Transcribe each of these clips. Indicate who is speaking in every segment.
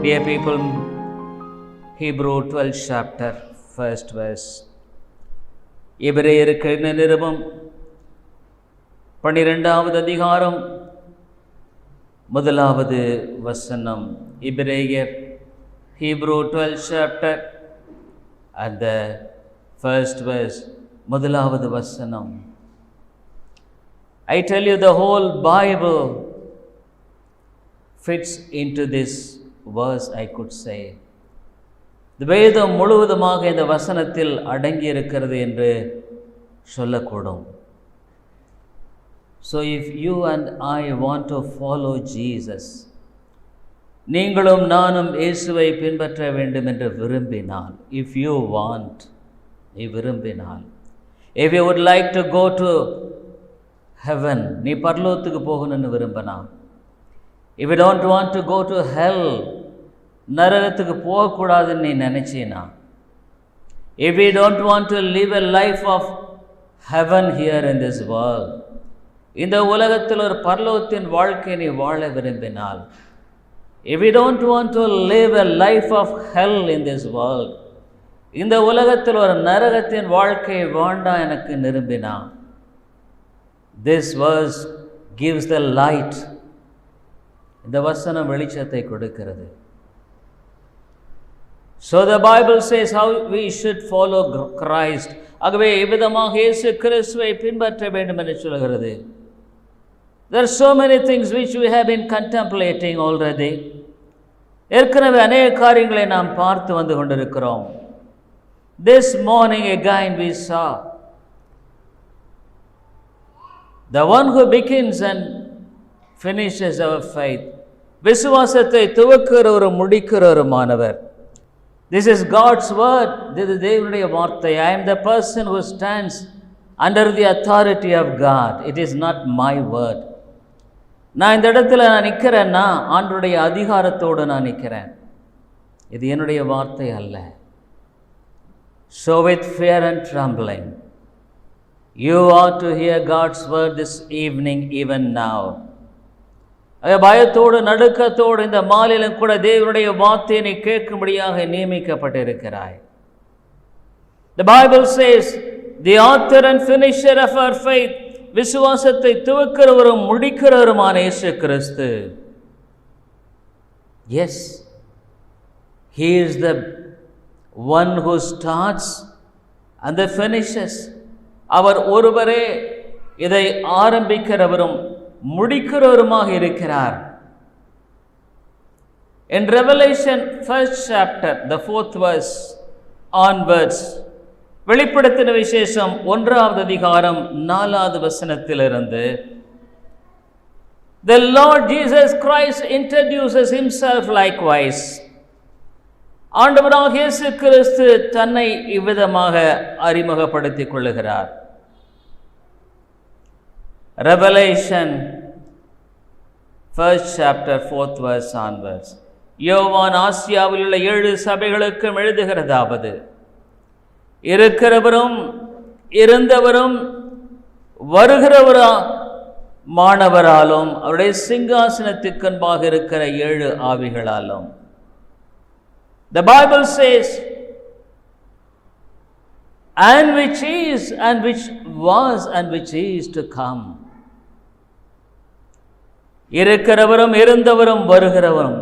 Speaker 1: Dear people, Hebrew 12th chapter, first verse. எபிரேயருக்கு எழுதின நிருபம் 12வது அதிகாரம் முதலாவது வசனம். எபிரேயர், Hebrew 12th chapter and the first verse, முதலாவது வசனம். I tell you, the whole Bible fits into this verse, I could say. இந்த வேதம் முழுவதுமாக இந்த வசனத்தில் அடங்கி இருக்கிறது என்று சொல்லக்கூடும். So if you and I want to follow Jesus, நீங்களும் நானும் இயேசுவை பின்பற்ற வேண்டும் என்று விரும்பினால், if you want, நீ விரும்பினால், if you would like to go to heaven, நீ பரலோகத்துக்கு போகணும்னு விரும்பினா, if you don't want to go to hell, நரகத்துக்கு போகக்கூடாதுன்னு நீ நினைச்சீனா, if you don't want to live a life of heaven here in this world, இந்த உலகத்தில் ஒரு பரலோகத்தின் வாழ்க்கை நீ வாழ விரும்பினால், if you don't want to live a life of hell in this world, இந்த உலகத்தில் ஒரு நரகத்தின் வாழ்க்கை வேண்டாம் எனக்கு விரும்பினா, this verse gives the light. இந்த வசனம் வெளிச்சத்தை கொடுக்கிறது. So the Bible says how we should follow Christ. ஆகவே எவ்விதமாக இயேசு கிறிஸ்துவை பின்பற்ற வேண்டும் என்று சொல்கிறது. There are so many things which we have been contemplating already. ஏற்கனவே அநேக காரியங்களை நாம் பார்த்து வந்து கொண்டிருக்கிறோம். This morning again we saw the one who begins and finishes our faith. விசுவாசத்தை துவக்குகிறவரும் முடிக்கிறவருமானவர். This is God's word. This is தேவனுடைய வார்த்தை. I am the person who stands under the authority of God. It is not my word. நான் இந்த இடத்துல நான் நிற்கிறேன்னா ஆண்டவருடைய அதிகாரத்தோடு நான் நிற்கிறேன். இது என்னுடைய வார்த்தை அல்ல. So with fear and trembling, you ought to hear God's word this evening, even now. பயத்தோடு நடுக்கத்தோடு இந்த மாலையிலும் கூட தேவனுடைய வார்த்தையை நீ கேட்கும்படியாக நியமிக்கப்பட்டிருக்கிறாய். The Bible says, the author and finisher of our faith, விசுவாசத்தை துவக்கிறவரும் முடிக்கிறவருமான இயேசு கிறிஸ்து. Yes, he is the one who starts and the finishes. அவர் ஒருவரே இதை ஆரம்பிக்கிறவரும் முடிக்கிறவருமாக இருக்கிறார். In Revelation 1st chapter, the 4th verse onwards, வெளிப்படுத்தின விசேஷம் 1வது அதிகாரம் 4வது வசனத்திலிருந்து, the Lord Jesus Christ introduces himself likewise. ஆண்டவராகிய இயேசு கிறிஸ்து தன்னை இவ்விதமாக அறிமுகப்படுத்திக் கொள்ளுகிறார். Revelation 1st chapter 4th verse onwards. யோவான் ஆசியாவில் உள்ள 7 சபைகளுக்கும் எழுதுகிறதாவது, இருக்கிறவரும் இருந்தவரும் வருகிறவராமானவராலும் அவருடைய சிங்காசனத்துக்கு முன்பாக இருக்கிற 7 ஆவிகளாலும். The Bible says, and which is and which was and which is to come. இருக்கிறவரும் இருந்தவரும் வருகிறவரும்.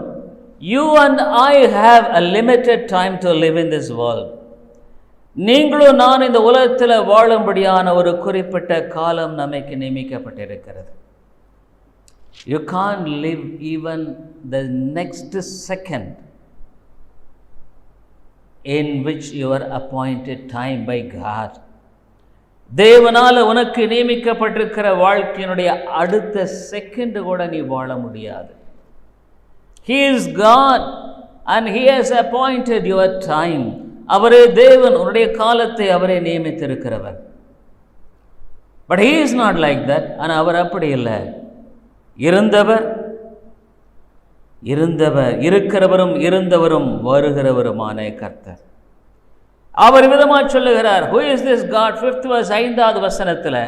Speaker 1: You and I have a limited time to live in this world. நீங்களும் நான் இந்த உலகத்தில் வாழும்படியான ஒரு குறிப்பிட்ட காலம் நமக்கு நியமிக்கப்பட்டிருக்கிறது. You can't live even the next second in which you are appointed time by God. தேவனால உனக்கு நியமிக்கப்பட்டிருக்கிற வாழ்க்கையினுடைய அடுத்த செகண்ட் கூட நீ வாழ முடியாது. He is God and he has appointed your time. அவரே தேவன், உன்னுடைய காலத்தை அவரே நியமித்திருக்கிறவர். But he is not like that. ஆனால் அவர் அப்படி இல்லை. இருந்தவர் இருக்கிறவரும் இருந்தவரும் வருகிறவருமான கர்த்தர். அவர் விதமாக சொல்லுகிறார், who is this God? 5th verse 5வது வசனத்தில்,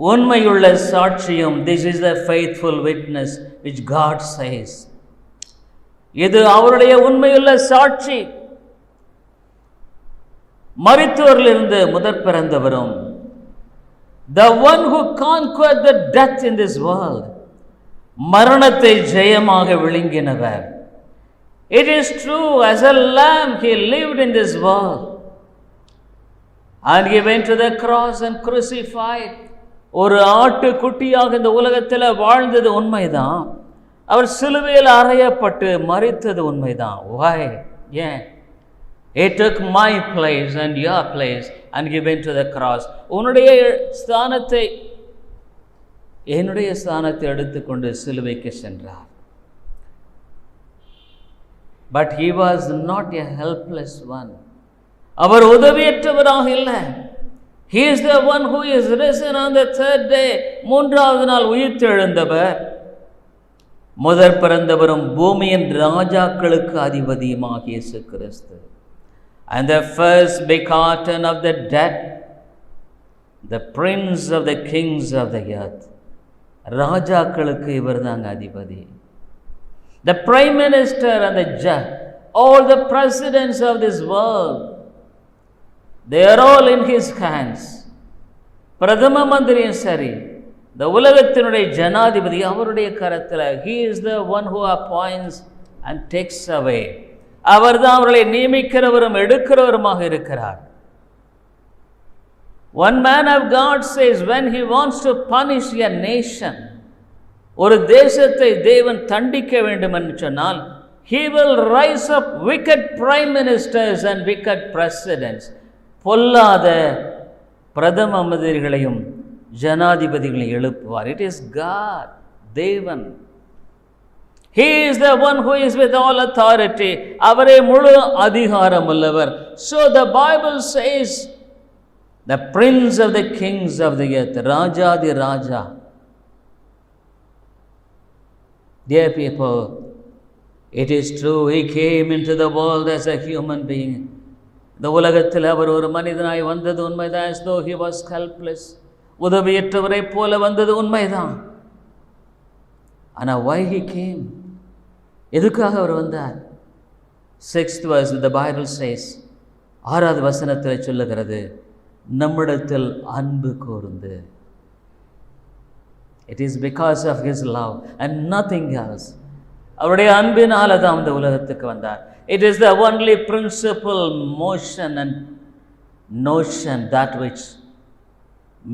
Speaker 1: உண்மையுள்ள சாட்சியம், this is the faithful witness which God says. இது அவருடைய உண்மையுள்ள சாட்சி. மரித்தோரிலிருந்து முதற் பிறந்தவரும், the one who conquered the death in this world, மரணத்தை ஜெயமாக விழுங்கினவர். It is true, as a lamb he lived in this world and he went to the cross and crucified. ஒரு ஆட்டு குட்டியாக இந்த உலகத்தில் வாழ்ந்தது உண்மைதான். அவர் சிலுவையில் அறையப்பட்டு மரித்தது உண்மைதான். Why? ஏன்? He took my place and your place and he went to the cross. உன்னுடைய ஸ்தானத்தை, என்னுடைய ஸ்தானத்தை எடுத்துக்கொண்டு சிலுவைக்கு சென்றார். But he was not a helpless one. அவர் உதவியற்றவராக இல்லை. He is the one who is risen on the third day. மூன்றாவது நாள் உயிர்த்தெழுந்தவர். முதற் பிறந்தவரும் பூமியின் ராஜாக்களுக்கு அதிபதியுமாக இயேசு கிறிஸ்து. And the first begotten of the dead, the prince of the kings of the earth. ராஜாக்களுக்கு இவர் தாங்க அதிபதி. The prime minister and the judge, all the presidents of this world, they are all in his hands. பிரதம மந்திரியும் சரி, இந்த உலகத்தினுடைய ஜனாதிபதி அவருடைய கரத்தில். He is the one who appoints and takes away. அவர் தான் அவர்களை நியமிக்கிறவரும் எடுக்கிறவருமாக இருக்கிறார். One man of God says, when he wants to punish a nation, ஒரு தேசத்தை தேவன் தண்டிக்க வேண்டும் என்று சொன்னால், he will rise up wicked prime ministers and wicked presidents. பொல்லாத பிரதம மந்திரிகளையும் ஜனாதிபதிகளையும் எழுப்புவார். It is God, தேவன். He is the one who is with all authority. அவரே முழு அதிகாரம் உள்ளவர். So the Bible says, the prince of the kings of the earth, Rajathi Raja. Dear people, it is true, he came into the world as a human being. இந்த உலகத்தில் அவர் ஒரு மனிதனாய் வந்தது உண்மைதான். As though he was helpless, உதவியற்றவரை போல வந்தது உண்மைதான். ஆனால் why he came? எதுக்காக அவர் வந்தார்? 6th verse the Bible says, 6வது வசனத்தில் சொல்லுகிறது, நம்மிடத்தில் அன்பு கூர்ந்து. It is because of his love and nothing else. அவருடைய அன்பினால தான் இந்த உலகத்துக்கு வந்தார். It is the only principle, motion and notion that which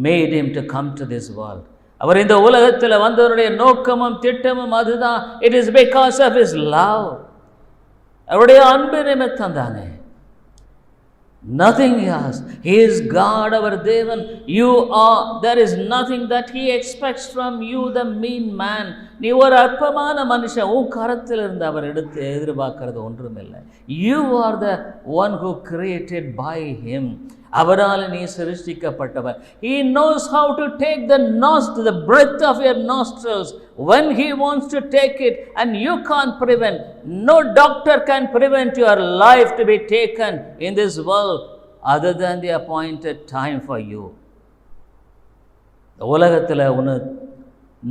Speaker 1: made him to come to this world. அவர் இந்த உலகத்தில் வந்தவருடைய நோக்கமும் திட்டமும் அதுதான். It is because of his love. அவருடைய அன்பு நிமித்தம் தானே. Nothing else. He is God, our Devan. You are, there is nothing that he expects from you, the mean man. நீ ஒரு அற்பமான மனுஷன், உன் கரத்தில் இருந்து அவர் எடுத்து எதிர்பார்க்கிறது ஒன்றுமில்லை. You are the one who created by him. அவரால் நீ சிருஷ்டிக்கப்பட்டவர். He knows how to take the breath of your nostrils when he wants to take it, and you can't prevent. No doctor can prevent your life to be taken in this world other than the appointed time for you. உலகத்தில் உன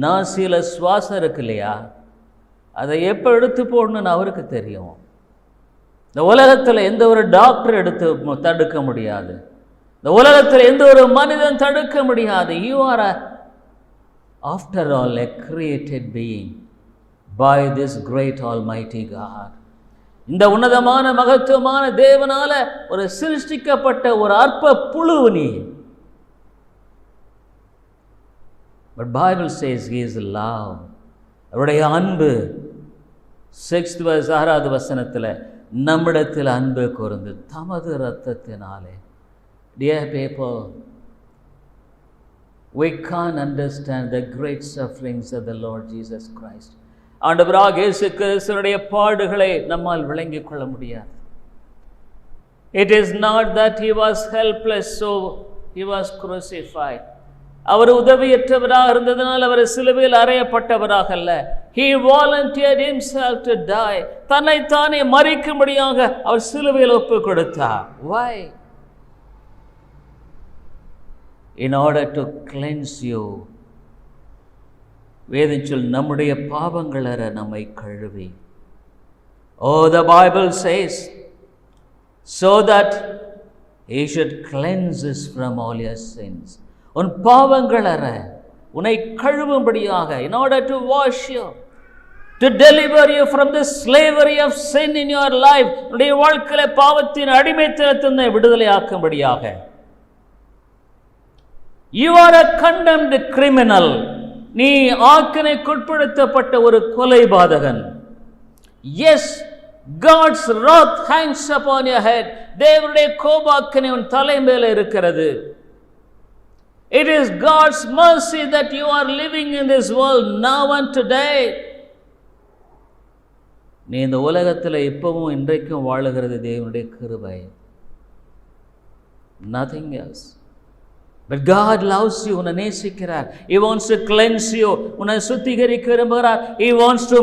Speaker 1: நாசியில் சுவாசம் இருக்கு இல்லையா, அதை எப்போ எடுத்து போடணும்னு அவருக்கு தெரியும். இந்த உலகத்தில் எந்த ஒரு டாக்டர் எடுத்து தடுக்க முடியாது. இந்த உலகத்தில் எந்த ஒரு மனிதன் தடுக்க முடியாது. You are after all a created being by this great almighty God. இந்த உன்னதமான மகத்துவமான தேவனால ஒரு சிருஷ்டிக்கப்பட்ட ஒரு அற்ப புழு நீ. But Bible says he is love. அவருடைய அன்பு 6th verse 6வது வசனத்தில் நம்மிடத்தில் அன்பு கூர்ந்து தமது இரத்தத்தினாலே. Dear people, we can't understand the great sufferings of the Lord Jesus Christ. ஆண்டவராகிய இயேசு கிறிஸ்துவினுடைய பாடுகளை நம்மால் விளங்கிக் கொள்ள முடியாது. It is not that he was helpless, so he was crucified. அவர் உதவியற்றவராக இருந்ததனால் அவர் சிலுவையில் அறையப்பட்டவராக அல்ல. He volunteered himself to die. தன்னைத்தானே மரிக்கும்படியாக அவர் சிலுவையில் ஒப்பு கொடுத்தார். Why? In order to cleanse you. வேதம் சொல் நம்முடைய பாவங்களற நம்மை கழுவி. Oh, the Bible says, so that he should cleanse us from all your sins. உன் பாவங்கள் அற உன்னை கழுவும்படியாக, in order to wash you, to deliver you from the slavery of sin in your life, உன்னுடைய வாழ்க்கையில பாவத்தின் அடிமைத்தனத்திலிருந்து விடுதலை ஆக்கும்படியாக. You are a condemned criminal. நீ ஆக்கினைக்குட்படுத்தப்பட்ட ஒரு கொலைபாதகன். Yes, God's wrath hangs upon your head. தேவனுடைய கோபாக்கினை உன் தலை மேலே இருக்கிறது. It is God's mercy that you are living in this world now and today. நீ இந்த உலகத்தில் இப்பவும் இன்றைக்கும் வாழுகிறது தேவனுடைய கிருபை. Nothing else. But God loves you. உன்னை நேசிக்கிறார். He wants to cleanse you. உன்னை சுத்திகரிக்க விரும்புகிறார். He wants to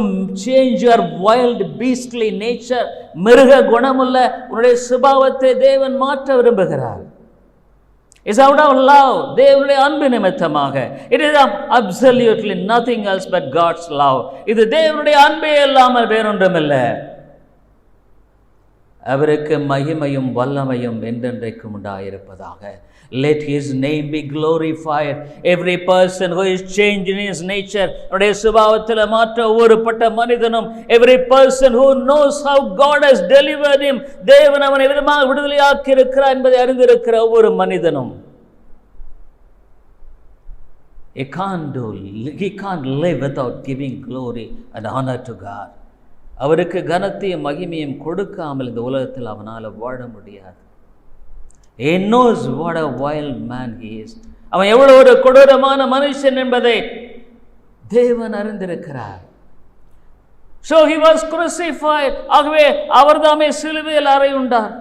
Speaker 1: change your wild beastly nature. மிருக குணமுள்ள உன்னுடைய சுபாவத்தை தேவன் மாற்ற விரும்புகிறார். It's out of love. தேவனுடைய அன்பு நிமித்தமாக. It is absolutely nothing else but God's love. இது தேவனுடைய அன்பே இல்லாமல் வேறொன்றுமில்லை. அவருக்கு மகிமையும் வல்லமையும் என்றென்றைக்கும் உண்டாயிருப்பதாக. Let his name be glorified. Every person who is changed in his nature, அவருடைய சுபாவத்தில் மாற்ற ஒவ்வொருப்பட்ட மனிதனும், every person who knows how God has delivered him, தேவன் அவனை விதமாக விடுதலையாக்கி இருக்கிறார் என்பதை அறிந்திருக்கிற ஒவ்வொரு மனிதனும், he can't live without giving glory and honor to God. அவருக்கு கனத்தையும் மகிமையும் கொடுக்காமல் இந்த உலகத்தில் அவனால் வாழ முடியாது. He knows what a wild man he is. அவன் எவ்வளவு ஒரு கொடூரமான மனுஷன் என்பதை தேவன் அறிந்திருக்கிறார். So he was crucified. ஆகவே அவர்தாமே சிலுவையில் அறையுண்டார்.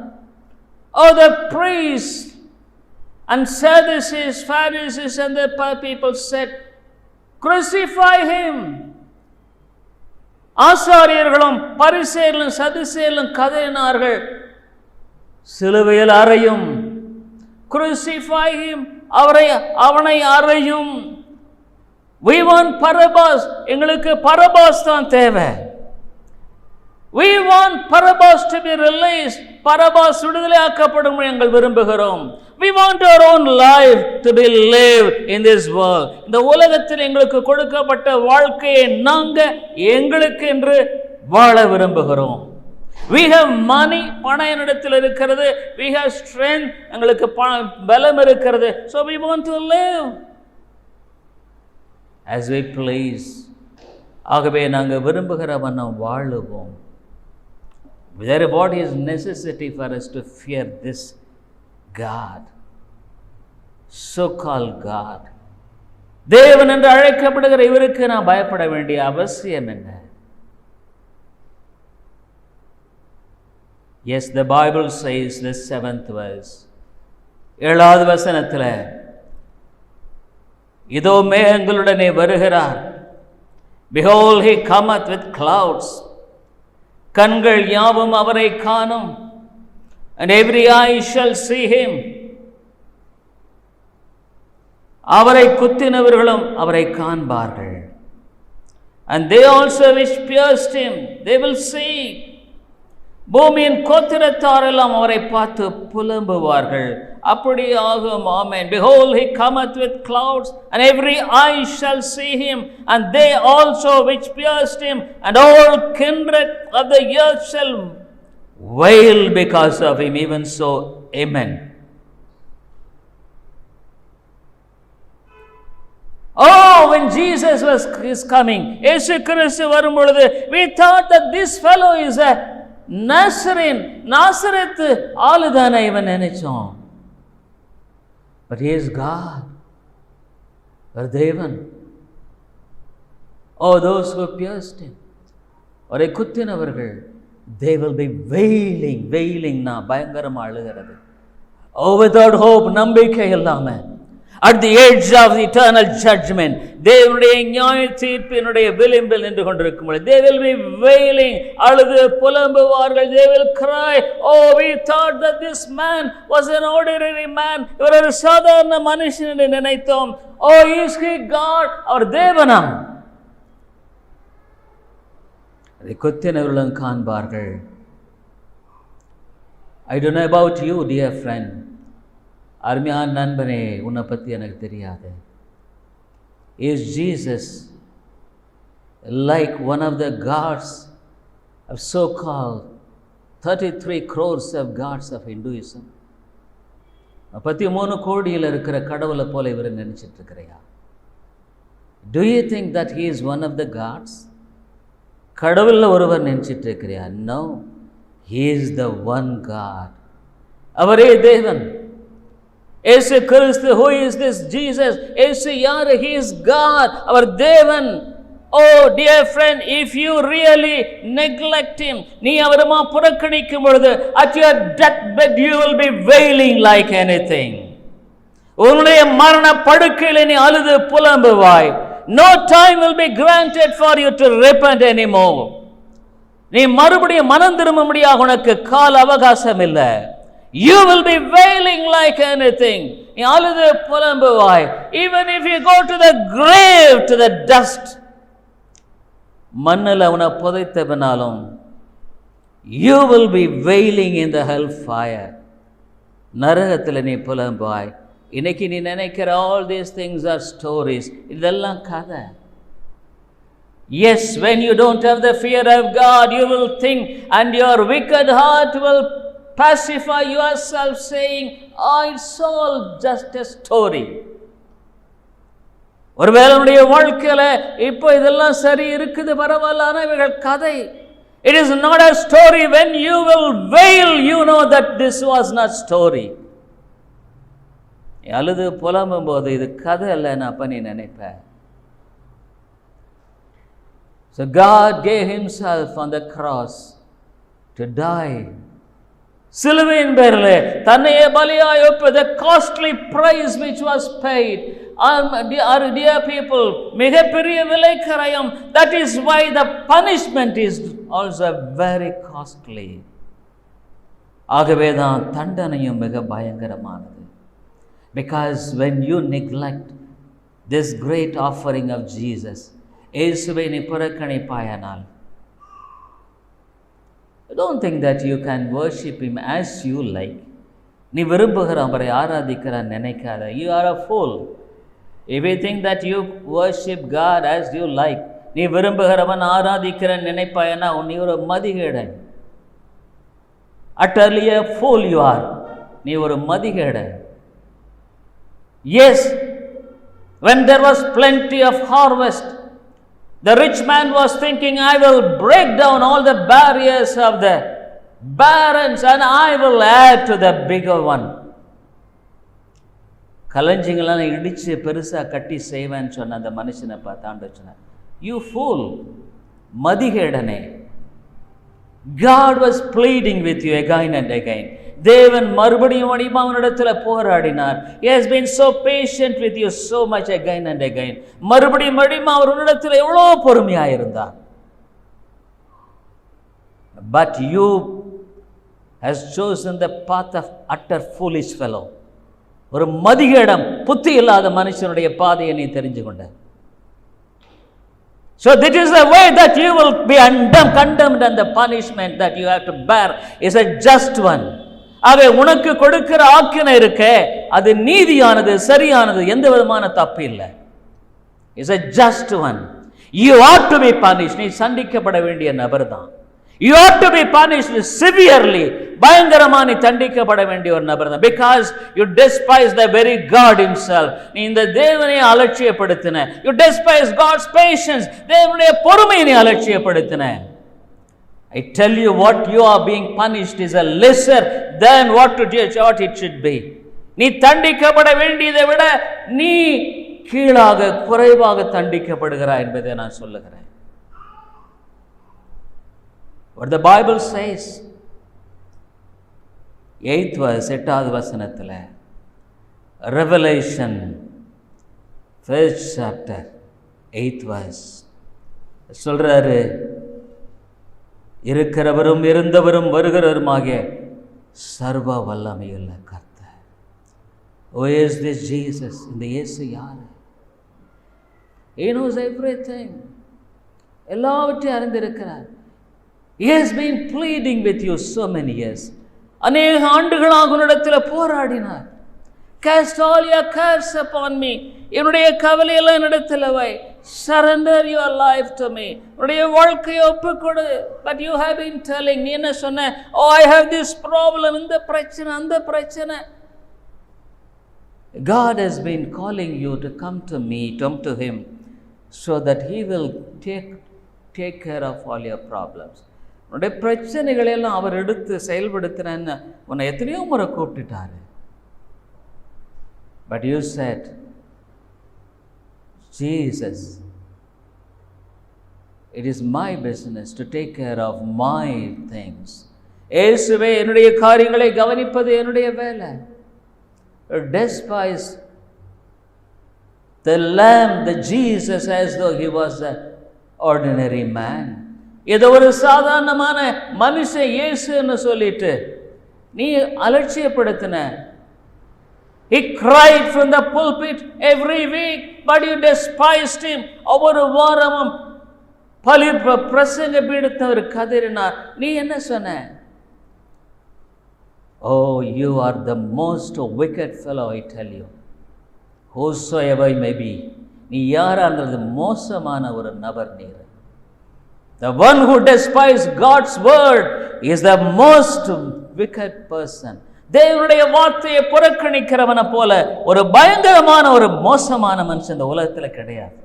Speaker 1: Oh, the priests and Sadducees, Pharisees and the people said, crucify him. ஆசாரியர்களும் பரிசேயர்களும் சதுசேயர்களும் கதறினார்கள், சிலுவையில் அறையும், crucify him, அவனை அறையும். We want Barabbas. எங்களுக்கு பரபாஸ் தான் தேவை. We want Barabbas to be released. Parabas விடுதலையாக்கப்படும் எங்கள் விரும்புகிறோம். We want our own life to be lived in this world. இந்த உலகத்தில் எங்களுக்கு கொடுக்கப்பட்ட வாழ்க்கையை நாங்க எங்களுக்கு என்று வாழ விரும்புகிறோம். We have money, பணம் என்னிடத்தில் இருக்கிறது. We have strength, எங்களுக்கு பலம் இருக்கிறது. So we want to live as we please. ஆகவே நாங்கள் விரும்புகிற வண்ணம் வாழுவோம். What is necessity for us to fear this God, so-called God? தேவன் என்று அழைக்கப்படுகிற இவருக்கு நான் பயப்பட வேண்டிய அவசியம் என்ன? Yes, the Bible says the 7th verse, 7வது வசனத்தில், இதோ மேகங்களுடனே வருகிறார். Behold, he cometh with clouds. கண்கள் யாவும் அவரை காணும். And every eye shall see him. அவரை குத்தினவர்களும் அவரை காண்பார்கள். And they also which pierced him, they will see. பூமியின் கோத்திரத்தார் எல்லாம் அவரை பார்த்து புலம்புவார்கள். அப்படி ஆகும். ஆமென். Behold, he cometh with clouds, and every eye shall see him, and they also which pierced him, and all kindred of the earth shall wail because of him. Even so, amen. Oh, when Jesus is coming, இயேசு கிறிஸ்து வரும் பொழுது, we thought that this fellow is a Nazarene, நாசரேத்து ஆளுதானே இவன் நினைச்சோம். But he is God, ஒரு தேவன். Oh, those who pierced him, அவரை குத்தினவர்கள், they will be wailing. நான் பயங்கரமா அழுகிறது. Oh, without hope, நம்பிக்கை இல்லாம, at the edge of the eternal judgment, தேவனுடைய நியாய தீர்ப்பினுடைய விளிம்பில் நின்று கொண்டிருக்கும் பொழுது, they will be wailing, அழுது புலம்புவார்கள். They will cry, oh, we thought that this man was an ordinary man. இவர் ஒரு சாதாரண மனுஷன் என்று நினைத்தோம். Oh, is he God? அவர் தேவனா? அதை கொத்தினவர்களும் காண்பார்கள். I don't know about you, dear friend. அருமையான நண்பனே, உன்னை பற்றி எனக்கு தெரியாது. Is Jesus like one of the gods of so-called 33 crores of gods of Hinduism? 33 கோடியில் இருக்கிற கடவுளை போல இவர் நினைச்சிட்டு இருக்கிறையா? Do you think that he is one of the gods? கடவுள்ல ஒருவர் நினைச்சிட்டு இருக்கிறியா? No, he is the one God. அவரே தேவன். இயேசு கிறிஸ்து, who is this Jesus? இயேசு யாரு? He is God, அவர் தேவன். Oh dear friend, if you really neglect him, நீ அவரை புறக்கணிக்கும் பொழுது, at your deathbed you will be wailing like anything. உன்னுடைய மரண படுக்கையில் நீ அழுது புலம்புவாய். No time will be granted for you to repent anymore. நீ மறுபடியும் மனம் திரும்பும்படியாக உனக்கு கால அவகாசம் இல்லை. You will be wailing like anything. நீ அழுது புலம்புவாய். Even if you go to the grave, to the dust, மண்ணில் அவனை புதைத்தவனாலும், you will be wailing in the hell fire. நரகத்தில் நீ புலம்புவாய். இன்னைக்கு நீ நினைக்கிற all these things are stories. இதெல்லாம் கதை. Yes, when you don't have the fear of God, you will think, and your wicked heart will pacify yourself saying, oh, it's all just a story. ஒருவேளை உன்னுடைய வாழ்க்கையில இப்போ இதெல்லாம் சரி இருக்குது, பரவாயில்ல, ஆனால் இவைகள் கதை. It is not a story. When you will wail, you know that this was not story. அழுது புலம்பும் போது இது கதை இல்லைன்னு அப்ப நீ நினைப்ப. So God gave himself on the cross to die. சிலுவையின் பேரிலே தன்னையே பலியாய் ஒப்பு, the costly price which was paid. Our dear people, மிகப்பெரிய விலை கரையும். That is why the punishment is also very costly. ஆகவே தான் தண்டனையும் மிக பயங்கரமானது. Because when you neglect this great offering of Jesus, இயேசுவை நீ புறக்கணிப்பாயானால், don't think that you can worship him as you like. நீ விரும்புகிற அவரை ஆராதிக்கிற நினைக்காத. You are a fool. If you think that you worship God as you like, நீ விரும்புகிறவன் ஆராதிக்கிற நினைப்பாயனா நீ ஒரு மதிகேடன். Utterly a fool you are. நீ ஒரு மதிகேடன். Yes, when there was plenty of harvest, the rich man was thinking, I will break down all the barriers of the barrens and I will add to the bigger one. களஞ்சியங்களெல்லாம் இடிச்சு பெருசாக கட்டி செய்வேன்னு சொன்ன அந்த மனுஷனை பார்த்து ஆண்டவர் சொன்னார், you fool, மதிகேடனே. God was pleading with you again and again. தேவன் மறுபடியும் அவனிடத்தில் போராடினார். He has been so patient with you so much again and again. மறுபடியும் அவர் உன்னிடத்தில் எவ்வளோ பொறுமையாக இருந்தார். But you has chosen the path of utter foolish fellow. ஒரு மதிகேடம், புத்தி இல்லாத மனுஷனுடைய பாதையை நீ தெரிஞ்சு கொண்ட. So this is the way that you will be condemned, and the punishment that you have to bear is a just one. ஆகவே உனக்கு கொடுக்கிற ஆக்கினை இருக்க, அது நீதியானது, சரியானது, எந்த விதமான தப்பு இல்லை. Is a just one. You ought to be punished. நீ சண்டிக்கப்பட வேண்டிய நபர் தான். You ought to be punished severely. பயங்கரமாக நீ தண்டிக்கப்பட வேண்டிய ஒரு நபர் தான். Because you despise the very God himself. நீ இந்த தேவனை அலட்சியப்படுத்தின. You despise God's patience. தேவனுடைய பொறுமையை நீ அலட்சியப்படுத்தின. I tell you, what you are being punished is a lesser than what it should be. நீ தண்டிக்கப்பட வேண்டியதை விட நீ கீழாக, குறைவாக தண்டிக்கப்படுகிறாய் என்பதை நான் சொல்லுகிறேன். What the Bible says, 8th verse, 8வது வசனத்தில், Revelation 1st chapter 8th verse சொல்றாரு, இருக்கிறவரும் இருந்தவரும் வருகிறவருமாகிய சர்வ வல்லமையுள்ள கர்த்தர். Who is this Jesus? இந்த இயேசு யாரு? He knows everything. எல்லாவற்றையும் அறிந்திருக்கிறார். He has been pleading with you so many years. அநேக ஆண்டுகளாக உன்னிடத்தில் போராடினார். Cast all your cares upon me. என்னுடைய கவலையெல்லாம் என்னிடத்தில் வை. Surrender your life to me. உன்னுடைய வாழ்க்கையை ஒப்புக்கொடு. But you have been telling, நீ என்ன சொன்ன? Oh, I have this problem, இந்த பிரச்சனை, அந்த பிரச்சனை. God has been calling you to come to me, come to Him, so that He will take care of all your problems. உன்னுடைய பிரச்சனைகளெல்லாம் அவர் எடுத்து செயல்படுத்தினேன்னு உன்னை எத்தனையோ முறை கூப்பிட்டுட்டாரு. But you said, Jesus, it is my business to take care of my things. இயேசுவே, என்னுடைய காரியங்களை கவனிப்பது என்னுடைய வேலை. Despise the lamb, the Jesus, as though he was an ordinary man. ஏதோ ஒரு சாதாரணமான மனுஷன் இயேசுன்னு சொல்லிட்டு நீ அலட்சியப்படுத்தின. He cried from the pulpit every week, but you despised him. ஒவ்வொரு வாரமும் பிரசங்க பீடத்தவர் கதறினார். நீ என்ன சொன்ன? Oh, you are the most wicked fellow, I tell you. Whosoever may be. நீ யாரான்றது மோசமான ஒரு நபர் நீர். The one who despises God's word is the most wicked person. தேவனுடைய வார்த்தையை புறக்கணிக்கிறவனை போல ஒரு பயங்கரமான ஒரு மோசமான மனுஷன் இந்த உலகத்தில் கிடையாது.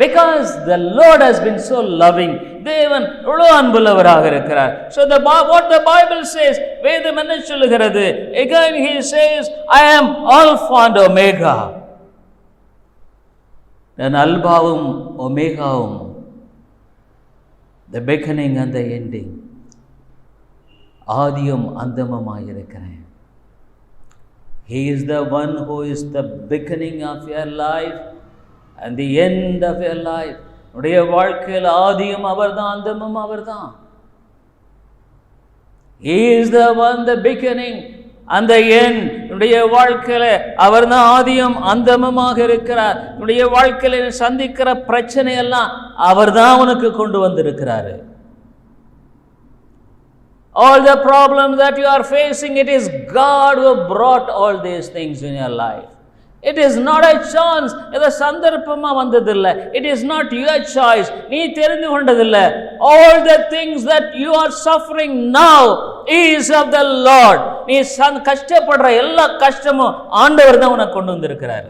Speaker 1: Because the Lord has been so loving. தேவன் எவ்வளவு அன்புள்ளவராக இருக்கிறார். So what the Bible says, வேதம் என்ன சொல்லுகிறது? Again he says, I am Alpha and Omega. நான் அல்பாவும் ஒமேகாவும், the beginning and the ending. ஆதியும் அந்தமுமாயிருக்கிறேன். He is the one who is the beginning of your life and the end of your life. உடைய வாழ்க்கையில் ஆதியும் அவர்தான், அந்தமும் அவர்தான். He is the one, the beginning and the end. உடைய வாழ்க்கையில் அவர்தான் ஆதியும் அந்தமுமாக இருக்கிறார். உடைய வாழ்க்கையில் சந்திக்கிற பிரச்சனை எல்லாம் அவர்தான் உனக்கு கொண்டு வந்திருக்கிறாரு. All the problems that you are facing, it is God who brought all these things in your life. It is not a chance. இது சந்தர்ப்பமா வந்ததில்லை. It is not your choice. நீ தெரிந்து கொண்டதில்லை. All the things that you are suffering now is of the Lord. நீ கஷ்டப்படுற எல்லா கஷ்டமும் ஆண்டவர் தான் உனக்கு கொண்டு வந்திருக்கிறார்.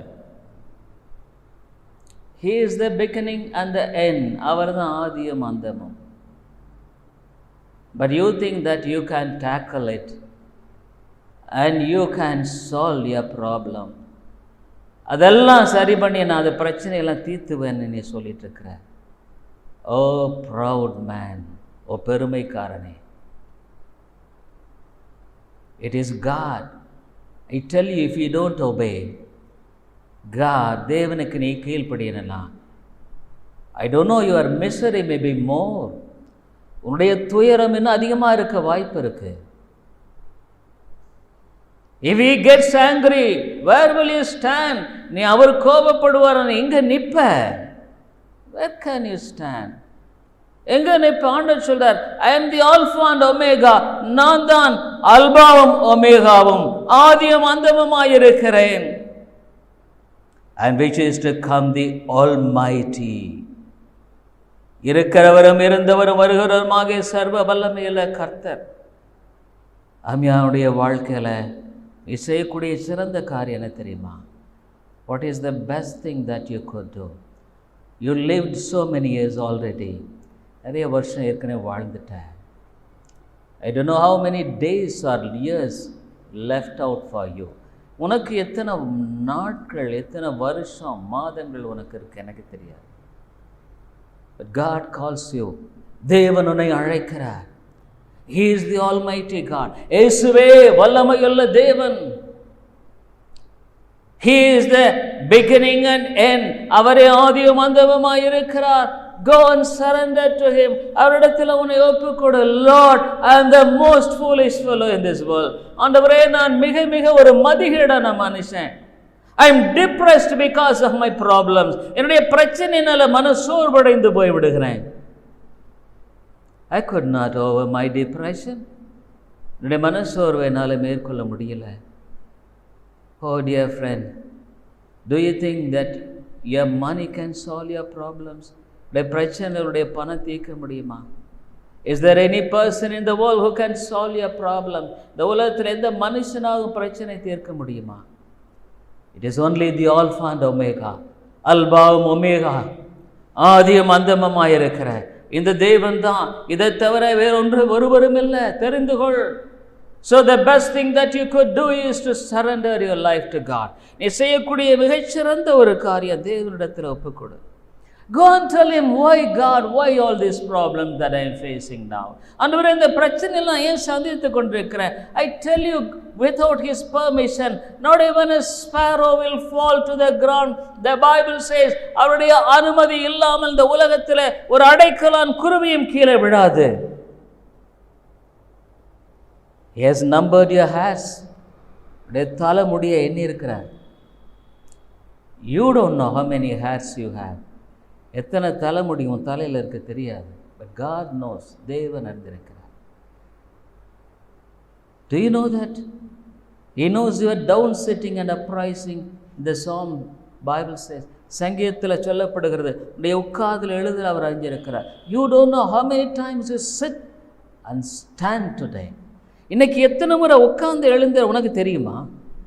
Speaker 1: He is the beginning and the end. அவர் தான் ஆதியும் அந்தமும். But you think that you can tackle it and you can solve your problem. அதெல்லாம் சரி பண்ணி நான் அந்த பிரச்சனையெல்லாம் தீர்த்துவேன்னு நீ சொல்லிட்டு இருக்கிற. ஓ ப்ரவுட் மேன், ஓ பெருமைக்காரனே. It is God. I tell you, if you don't obey God, தேவனுக்கு நீ கீழ்ப்படியலாம். I don't know, your misery may be more. உன்னுடைய துயரம் இன்னும் அதிகமாக இருக்க வாய்ப்பு இருக்கு. If he gets angry, where will you stand? நீ அவர் கோபப்படுவார், எங்க நிப்ப? Where can you stand? எங்க நிப்ப? ஆண்டவர் சொல்றார், I am the Alpha and Omega. நான் தான் அல்பாவும் ஒமேகாவும் ஆதியும் அந்தமுமாய் இருக்கிறேன். And which is to come the Almighty. இருக்கிறவரும் இருந்தவரும் வருகிறவருமாக சர்வ வல்லமையுள்ள கர்த்தர். அம்யாவுடைய வாழ்க்கையில் நீ செய்யக்கூடிய சிறந்த காரியம் என்ன தெரியுமா? What is the best thing that you could do? You lived so many years already. நிறைய வருஷம் ஏற்கனவே வாழ்ந்துட்ட. I don't know how many days or years left out for you. உனக்கு எத்தனை நாட்கள், எத்தனை வருஷம், மாதங்கள் உனக்கு இருக்கு எனக்கு தெரியாது. But God calls you. தேவன் உன்னை அழைக்கிறார். He is the Almighty God. இயேசுவே வல்லமையுள்ள தேவன். He is the beginning and end. அவரே ஆதியும் அந்தமுமாய் இருக்கிறார். Go and surrender to Him. அவரிடத்தில் உன்னை ஒப்புக்கொடு. Lord, I am the most foolish fellow in this world. ஆண்டவரே, நான் மிக மிக ஒரு மதிகேடான மனுஷன். I am depressed because of my problems. என்னுடைய பிரச்சனையினால மனசோர்வடைந்து போய் விடுகிறேன். I could not over my depression. என்னுடைய மனசோர்வை என்னால் மேற்கொள்ள முடியல. Oh dear friend, do you think that your money can solve your problems? உடைய பிரச்சனைகளுடைய பணம் தீர்க்க முடியுமா? Is there any person in the world who can solve your problem? இந்த உலகத்தில் எந்த மனுஷனாகவும் பிரச்சனை தீர்க்க முடியுமா? It is only the Alpha and Omega, அல்பாவும் ஒமேகா, ஆதியும் அந்தமுமாயிருக்கிற இந்த தேவன் தான். இதை தவிர ஒருவரும் இல்லை, தெரிந்து கொள். So the best thing that you could do is to surrender your life to God. நீ செய்யக்கூடிய மிகச்சிறந்த ஒரு காரியம் தேவனிடத்தில் ஒப்புக்கொடு. Go and tell him, why God, why all these problems that I am facing now? ஆண்டவரே, இந்த பிரச்சனையெல்லாம் ஏன் சந்தித்துக் கொண்டிருக்கிறேன்? I tell you, without his permission, not even a sparrow will fall to the ground. The Bible says, அவருடைய அனுமதி இல்லாமல் இந்த உலகத்தில் ஒரு அடைக்கலான் குருவியும் கீழே விடாது. He has numbered your hairs. உடைய தலைமுடியை எண்ணி இருக்கிறார். You don't know how many hairs you have. எத்தனை தலைமுடி உன் தலையில் இருக்க தெரியாது. But God knows. தேவன் அறிந்திருக்கிறார். Do you know that? He knows you are down sitting and uprising. The Psalm Bible says, சங்கீதத்தில் சொல்லப்படுகிறது, உடைய உட்கார்ந்தில் எழுதல் அவர் அறிந்திருக்கிறார். You don't know how many times you sit and stand today. இன்னைக்கு எத்தனை முறை உட்கார்ந்து எழுந்த உனக்கு தெரியுமா?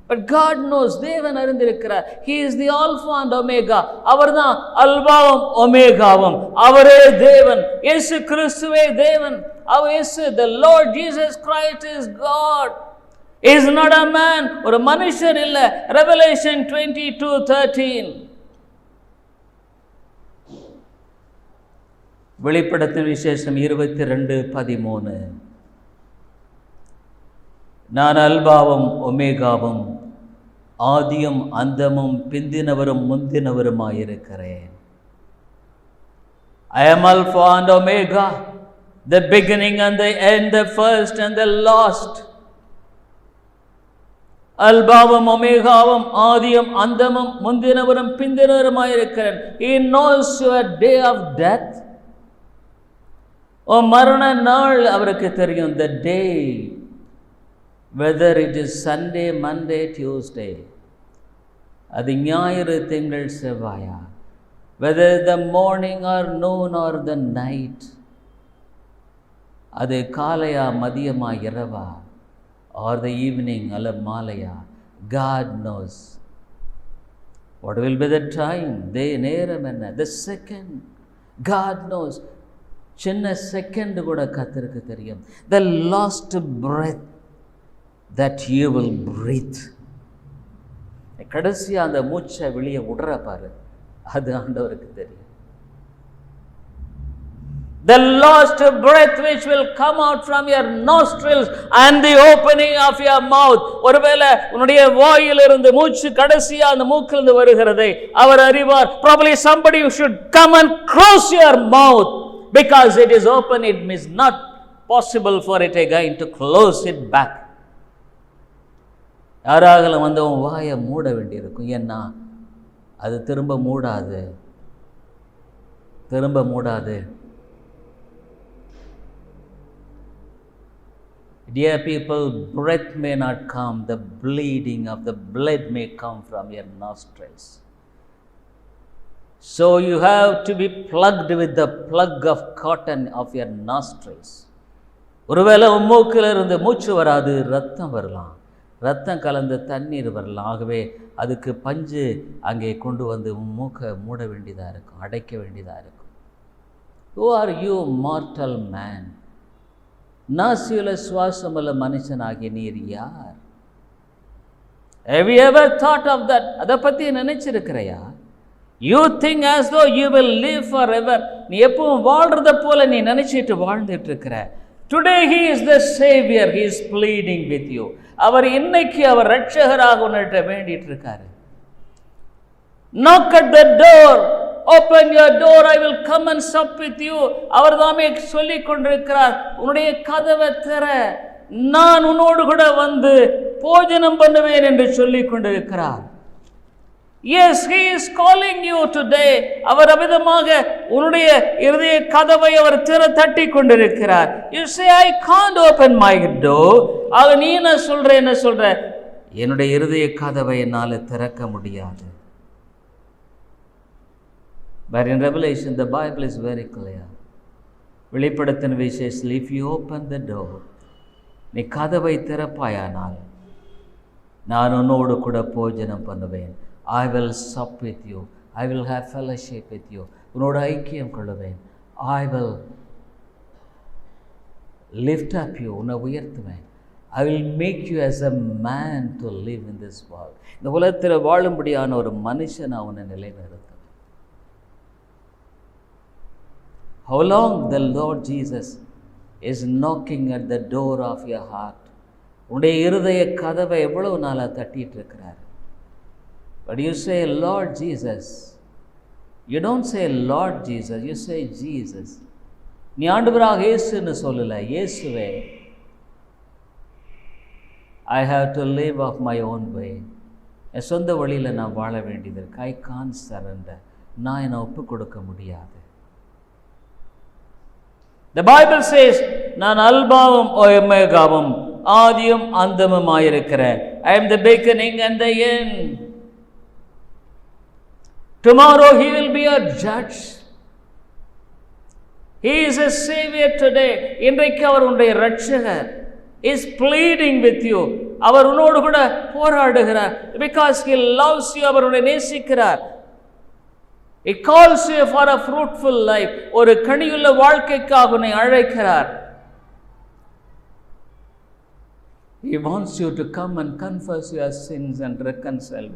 Speaker 1: But God knows. தேவன் அறிந்திருக்கிறார். He is the Alpha and Omega. அவர் தான் அல்பாவும் ஒமேகாவும். அவரே தேவன். இயேசு கிறிஸ்துவே தேவன். அவர் இயேசு, the Lord Jesus Christ is God. He is not a man. ஒரு மனுஷர் இல்லை. Revelation 22:13. வெளிப்படுத்தின விசேஷம் 22:13. நான் அல்பாவும் ஒமேகாவும், ஆதியும் அந்தமும் பிந்தினவரும் முந்தினவருமாயிருக்கிறேன். I am Alpha and Omega, the beginning and the end, the first and the last. அல்பாவும் ஒமேகாவும், ஆதியும் அந்தமும் முந்தினவரும் பிந்தினவருமாயிருக்கிறேன். He knows your day of death. ஓ மரண நாள் அவருக்கு தெரியும். The day, whether it is Sunday, Monday, Tuesday, அது ஞாயிறு, திங்கள், செவ்வாயா, whether the morning or noon or the night, அது காலையா, மதியமா, இரவா, or the evening அல்ல மாலையா, God knows. What will be the time? நேரம் என்ன? The second, God knows. சின்ன செகண்ட் கூட கர்த்தருக்கு தெரியும். The last breath that you will breathe. கடைசியா அந்த மூச்சை வெளியே விடுற பாரு, அது ஆண்டவருக்கு தெரியும். The last breath which will come out from your nostrils and the opening of your mouth. ஒருவேளை உன்னுடைய வாயிலிருந்து மூச்சு கடைசியா அந்த மூக்கிலிருந்து வருகிறதை அவர் அறிவார். Probably somebody should come and close your mouth because it is open. It is not possible for it again to close it back. யாராகலும் வந்து உன் வாயை மூட வேண்டியிருக்கும். ஏன்னா அது திரும்ப மூடாது. Dear people, breath may not come. The bleeding of the blood may come from your nostrils. So you have to be plugged with the plug of cotton of your nostrils. ஒருவேளை உன் மூக்கில் இருந்து மூச்சு வராது, ரத்தம் வரலாம், ரத்தம் கலந்த தண்ணீர் வரலாம். ஆகவே அதுக்கு பஞ்சு அங்கே கொண்டு வந்து மூக்கை மூட வேண்டியதாக இருக்கும், அடைக்க வேண்டியதாக இருக்கும். Who are you, mortal man? நாசியுள்ள சுவாசமுள்ள மனுஷனாகிய நீர் யார்? Have you ever thought of that? அதை பற்றி நினைச்சிருக்கிறையா? You think as though you will live forever. நீ எப்பவும் வாழ்றத போல நீ நினைச்சிட்டு வாழ்ந்துட்டு இருக்கிற. Today he is the Savior. He is pleading with you. அவர் இன்னைக்கு அவர் ரட்சகராக உன்னிட்ட வேண்டிட்டு இருக்காரு. Knock at the door. Open your door. I will come and sup with you. அவர் தாமே சொல்லிக் கொண்டிருக்கிறார், உன்னுடைய கதவை திற, நான் உன்னோடு கூட வந்து போஜனம் பண்ணுவேன் என்று சொல்லிக் கொண்டிருக்கிறார். Yes, he is calling you today. அவர் அமிதமாக உன்னுடைய இருதய கதவை அவர் தட்டி கொண்டிருக்கிறார். You say, I can't open my door. ஆக நீ என்ன சொல்ற? என்னுடைய இருதய கதவை என்னால் திறக்க முடியாது. But in Revelation, the Bible is very clear. வெளிப்படுத்தின விசேஷத்தில், if you open the door, நீ கதவை திறப்பாயானால் நான் உன்னோடு கூட போஜனம் பண்ணுவேன். I will sup with you. I will have fellowship with you. உன்னோடு ஐக்கியம் கொள்ளுவேன். I will lift up you. உன்னை உயர்த்துவேன். I will make you as a man to live in this world. இந்த உலகத்தில் வாழும்படியான ஒரு மனுஷன் அவனை நிலைநிறுத்துவேன். How long the Lord Jesus is knocking at the door of your heart. உன்னுடைய இருதய கதவை எவ்வளவு நாளாக தட்டிட்டு இருக்கிறார். But you say, Lord Jesus. You don't say Lord Jesus, you say Jesus. நீ ஆண்டவராக இயேசுன்னு சொல்லல, இயேசுவே. I have to live of my own way. என் சொந்த வழியில் நான் வாழ வேண்டியது இருக்கு. I can't surrender. நான் என்னை ஒப்பு கொடுக்க முடியாது. The Bible says, நான் அல்பாவும் ஒமேகாவும் ஆதியும் அந்தமுமாயிருக்கிறேன். I am the beginning and the end. Tomorrow he will be a judge. He is a savior today. இன்றைக்கு அவர் உன்னுடைய இரட்சகர். Is pleading with you. அவர் உன்னோடு கூட போராடுகிறார். Because he loves you. அவர் உன்னை நேசிக்கிறார். He calls you for a fruitful life. ஒரு கனியுள்ள வாழ்க்கைக்காக உன்னை அழைக்கிறார். He wants you to come and confess your sins and reconcile.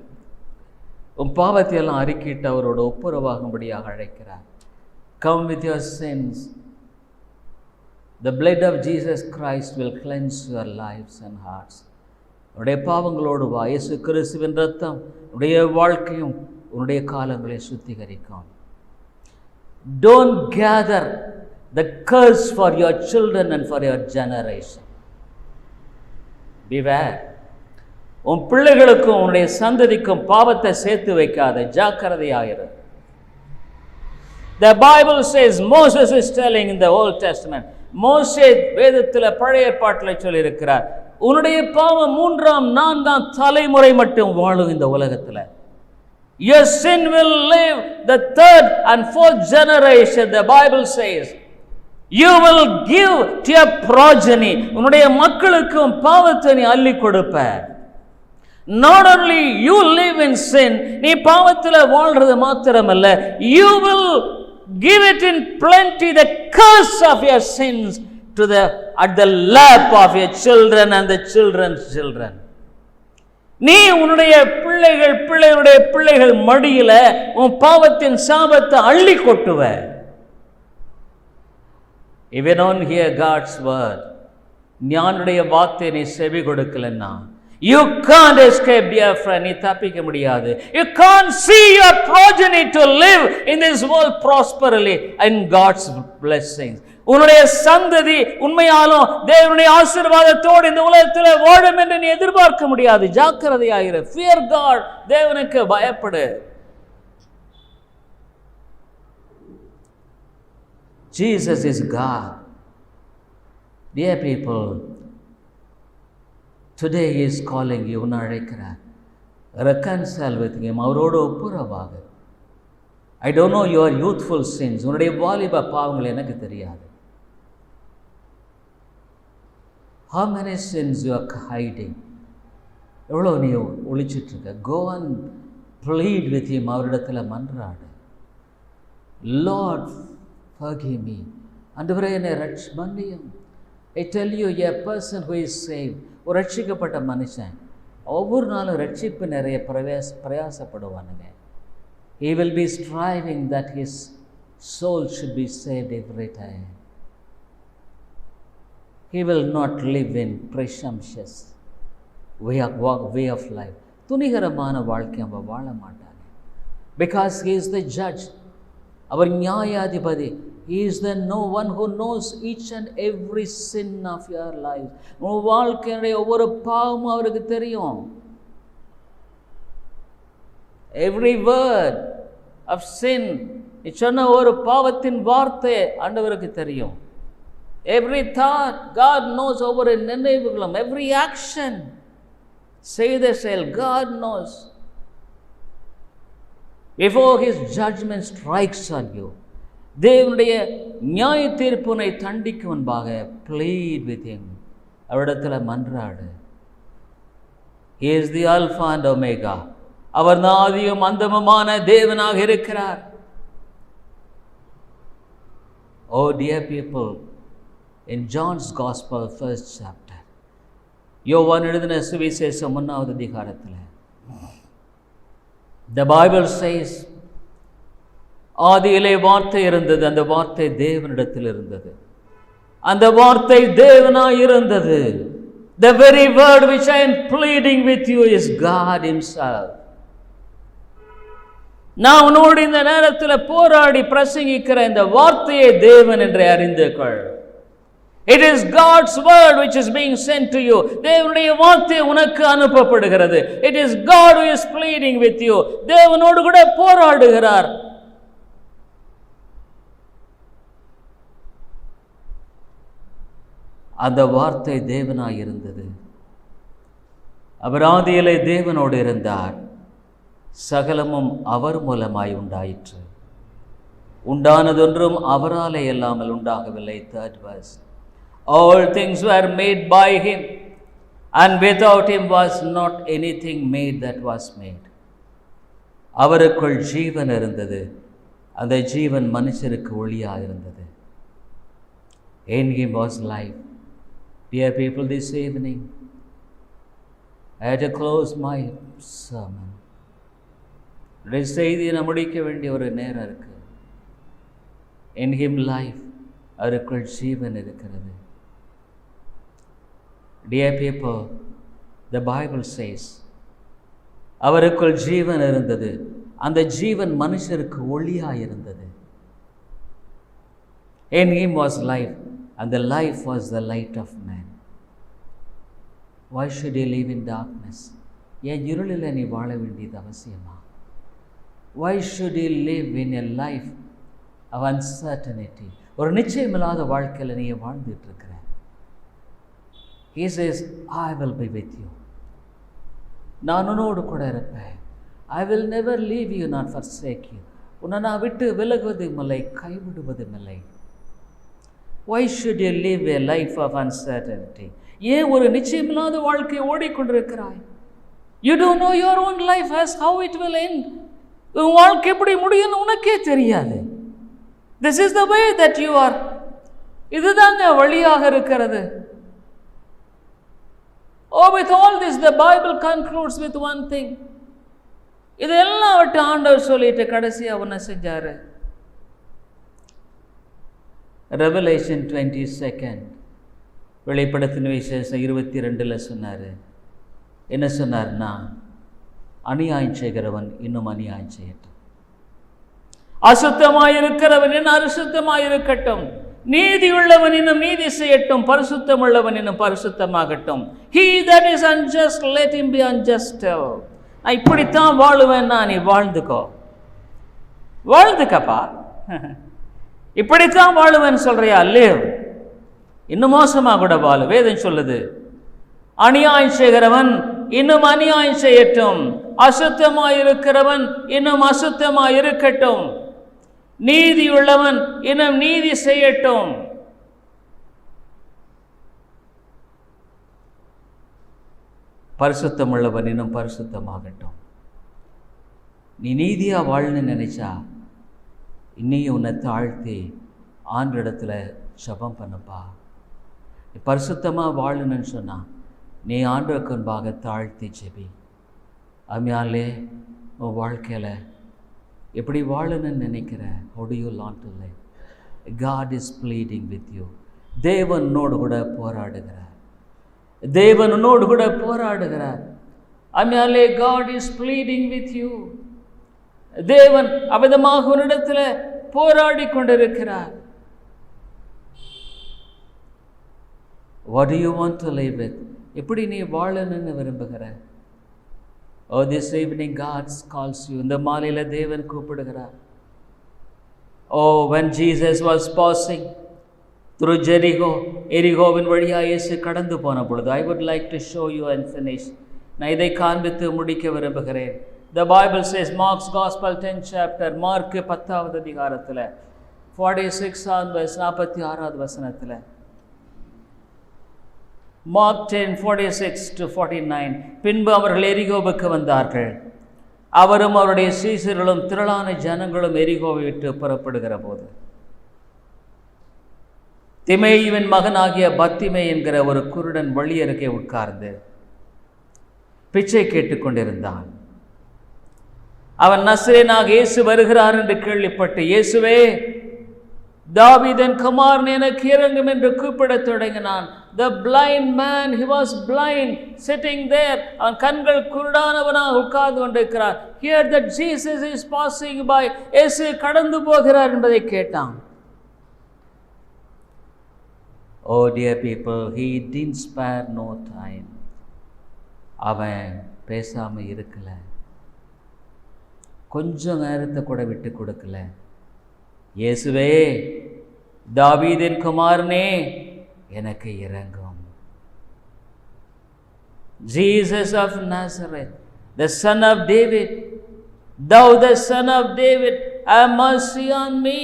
Speaker 1: உன் பாவத்தை எல்லாம் அறிக்கையிட்டு அவரோட ஒப்புரவாகும்படியாக அழைக்கிறார். Come with your sins. The blood of Jesus Christ will cleanse your lives and hearts. உன்னுடைய பாவங்களோடு வா. இயேசு கிறிஸ்துவின் இரத்தம் உன்னுடைய வாழ்க்கையும் உன்னுடைய காலங்களை சுத்திகரிக்கும். Don't gather the curse for your children and for your generation. Beware. உன் பிள்ளைகளுக்கும் உன்னுடைய சந்ததிக்கும் பாவத்தை சேர்த்து வைக்காத, ஜாக்கிரதையாயிரு. The Bible says, Moses is telling in the Old Testament, மோசே வேதத்தில் பழைய ஏற்பாட்டில் சொல்லியிருக்கிறார், உன்னுடைய பாவம் 3ஆம் 4ஆம் தலைமுறை மட்டும் வாழும் இந்த உலகத்தில். Your sin will live the 3rd and 4th generation. The Bible says, you will give to your progeny. உன்னுடைய மக்களுக்கும் பாவத்தை நீ அள்ளி கொடுப்ப. Not only you live in sin, நீ பாவத்தில் வாழ்றது மாத்திரமல்ல, you will give it in plenty, the curse of your sins to the at the lap of your children and the children's children. நீ உன்னுடைய பிள்ளைகளுடைய பிள்ளைகள் மடியில உன் பாவத்தின் சாபத்தை அள்ளி Kotuwa. If you don't hear God's word, ஞானுடைய வார்த்தை நீ செவி கொடுக்கலன்னா, you can't escape, dear friend. நீ தப்பிக்க முடியாது. You can't see your progeny to live in this world prosperly in God's blessings. உன்னுடைய சந்ததி உண்மையாலும் தேவனுடைய ஆசீர்வாதத்தோடு இந்த உலகத்தில் வாழும் என்று நீ எதிர்பார்க்க முடியாது. ஜாக்கிரதையாயிரு. Fear God. தேவனுக்கு பயப்படு. Jesus is God. Dear people, today he is calling you. உன்னை அழைக்கிறார். Reconcile with him. அவரோடு ஒப்புரவாக. I don't know your youthful sins. உன்னுடைய வாலிப பாவங்கள் எனக்கு தெரியாது. How many sins you are hiding? எவ்வளோ நீ ஒழிச்சிட்டு இருக்க? Go and plead with him. அவரிடத்தில் மன்றாடு. Lord, forgive me. ஆண்டவரே என்னை மன்னியும். I tell you, a person who is saved, ஒரு ரட்சிக்கப்பட்ட மனுஷன் ஒவ்வொரு நாளும் ரட்சிப்பு நிறைய பிரயாசப்படுவானுங்க. He will be striving that his soul should be saved every time. He will not live in presumptuous way of life. துணிகரமான வாழ்க்கை அவன் வாழ மாட்டாங்க. Because he is the judge. அவர் நியாயாதிபதி. He is the one who knows each and every sin of your life. உன் வாழ்க்கையுடைய ஒவ்வொரு பாவமும் அவருக்கு தெரியும். Every word of sin, நீ சொன்ன ஒரு பாவத்தின் வார்த்தை ஆண்டவருக்கு தெரியும். Every thought, God knows ஒவ்வொரு நினைவுகளும். Every action, செய்த செயல், God knows. Before his judgment strikes on you, தேவனுடைய நியாய தீர்ப்புனை தண்டிக்கு முன்பாக plead with him. அவரிடத்தில் மன்றாடு. He is the Alpha and Omega. அவர் ஆதியும் அந்தமுமான தேவனாக இருக்கிறார். Oh dear people, in John's Gospel, 1st chapter, யோவான் எழுதின சுவிசேஷம் 1வது அதிகாரத்தில், the Bible says, ஆதியிலே வார்த்தை இருந்தது, அந்த வார்த்தை தேவனிடத்தில் இருந்தது, அந்த வார்த்தை தேவனாய் இருந்தது. The very word which I am pleading with you is God himself. நான் உன்னோடு இந்த நேரத்தில் போராடி பிரசங்கிக்கிற இந்த வார்த்தையை தேவன் என்று அறிந்து கொள். It is God's word which is being sent to you. தேவனுடைய வார்த்தை உனக்கு அனுப்பப்படுகிறது. It is God who is pleading with you. தேவனோடு கூட போராடுகிறார். அந்த வார்த்தை தேவனாய் இருந்தது. அவர் ஆதியிலே தேவனோடு இருந்தார். சகலமும் அவர் மூலமாய் உண்டாயிற்று. உண்டானதொன்றும் அவராலே இல்லாமல் உண்டாகவில்லை. 3rd verse. All things were made by him, and without him was not anything made that was made. அவருக்குள் ஜீவன் இருந்தது. அந்த ஜீவன் மனுஷருக்கு ஒளியாக இருந்தது. In him was life. Dear people, this evening I had to close my sermon. இன்றைய செய்தியை நான் முடிக்க வேண்டிய ஒரு நேரம் இருக்கு. In him life, அவருக்குள் ஜீவன் இருக்கிறது. Dear people, the Bible says, அவருக்குள் ஜீவன் இருந்தது. அந்த ஜீவன் மனுஷருக்கு ஒளியாக இருந்தது. In him was life, and the life was the light of man. Why should you live in darkness? ஏன் இருளில் நீ வாழ வேண்டியது அவசியமா? Why should you live in a life of uncertainty? ஒரு நிச்சயமில்லாத வாழ்க்கையில் நீ வாழ்ந்துட்டு இருக்கிற. He says, I will be with you. நான் உன்னோடு கூட இருப்பேன். I will never leave you nor forsake you. உன்னை நான் விட்டு விலகுவதும் இல்லை, கைவிடுவதும் இல்லை. Why should you live a life of uncertainty? ஏன் ஒரு நிச்சயமில்லாத வாழ்க்கையை ஓடிக்கொண்டிருக்கிறாய்? You don't know your own life as how it will end. உன் வாழ்க்கை எப்படி முடியும் உனக்கே தெரியாது. This is the way that you are. இதுதாங்க வழியாக இருக்கிறது. Oh, with all this, the Bible concludes with one thing. இதெல்லாம் விட்டு ஆண்டவர் சொல்லிட்டு கடைசியா ஒன்ன செஞ்சாரு. Revelation 22, வெளிப்படுத்தின விசேஷம் 22 சொன்னார். என்ன சொன்னார்னா, அநியாயம் செய்கிறவன் இன்னும் அநியாயம் செய்யட்டும், அசுத்தமாயிருக்கிறவன் இன்னும் அசுத்தமாயிருக்கட்டும், நீதியுள்ளவன் இன்னும் நீதி செய்யட்டும், பரிசுத்தம் உள்ளவன் இன்னும் பரிசுத்தமாகட்டும். He that is unjust, let him be unjust. நான் இப்படித்தான் வாழுவேன்னா நீ வாழ்ந்துக்கோ, வாழ்ந்துக்கப்பா. இப்படித்தான் வாழுவேன்னு சொல்றியா? லிவ். இன்னும் மோசமாக கூட வாழு. வேதம் சொல்லுது, அநியாயம் செய்கிறவன் இன்னும் அநியாயம் செய்யட்டும், அசுத்தமாயிருக்கிறவன் இன்னும் அசுத்தமாயிருக்கட்டும், நீதி உள்ளவன் இன்னும் நீதி செய்யட்டும். பரிசுத்தம் உள்ளவன் இன்னும் பரிசுத்தமாகட்டும். நீ நீதியா வாழணும்னு நினைச்சா இன்னையும் உன்னை தாழ்த்தி ஆண்டவரிடத்துல ஜெபம் பண்ணுப்பா. நீ பரிசுத்தமாக வாழணும்னு சொன்னா நீ ஆண்டவருக்கு முன்பாக தாழ்த்தி ஜெபி. அம்மையாலே உன் வாழ்க்கையில் எப்படி வாழணும்னு நினைக்கிற? how do you want to live? God is pleading with you. தேவனோடு கூட போராடுகிறார். தேவனோடு கூட போராடுகிறார். அம்மையாலே God is pleading with you. தேவன் அவிதமாக உன்னிடத்தில் போராடி கொண்டிருக்கிறார். What do you want to live with? எப்படி நீ வாழணும்னு விரும்புகிற? Oh, this evening God calls you. இந்த மாலையில தேவன் கூப்பிடுகிறார். Oh, when Jesus was passing through Jericho, எரிகோவின் வழியாக இயேசு கடந்து போன பொழுது, I would like to show you and finish. நான் இதை காண்பித்து முடிக்க விரும்புகிறேன். The Bible says, Mark's Gospel 10th chapter, Mark 10வது அதிகாரத்தில் 46th verse 46வது வசனத்தில், Mark 10:46 to 49, பின்பு அவர்கள் எரிகோவுக்கு வந்தார்கள். அவரும் அவருடைய சீசர்களும் திரளான ஜனங்களும் எரிகோவை விட்டு புறப்படுகிற போது, திமேயுவின் மகனாகிய பத்திமே என்கிற ஒரு குருடன் வழியருகே உட்கார்ந்து பிச்சை கேட்டுக்கொண்டிருந்தான். அவன் நசரேயனாக இயேசு வருகிறார் என்று கேள்விப்பட்டு, இயேசுவே தாவீதின் குமாரனே எனக்கு இரங்கும் என்று கூப்பிடத் தொடங்கினான். The blind man, he was blind, sitting there. அவன் கண்கள் குருடானவனாக உட்கார்ந்து கொண்டிருக்கிறார். Here that Jesus is passing by, இயேசு கடந்து போகிறார் என்பதை கேட்டான். Oh dear people, he didn't spare no time. அவன் பேசாம இருக்கல, கொஞ்சம் நேரத்தை கூட விட்டு கொடுக்கல. இயேசுவே தாவீதின் குமாரனே எனக்கு இரங்கும். Jesus of Nazareth, the son of David, thou the son of David, have mercy on me.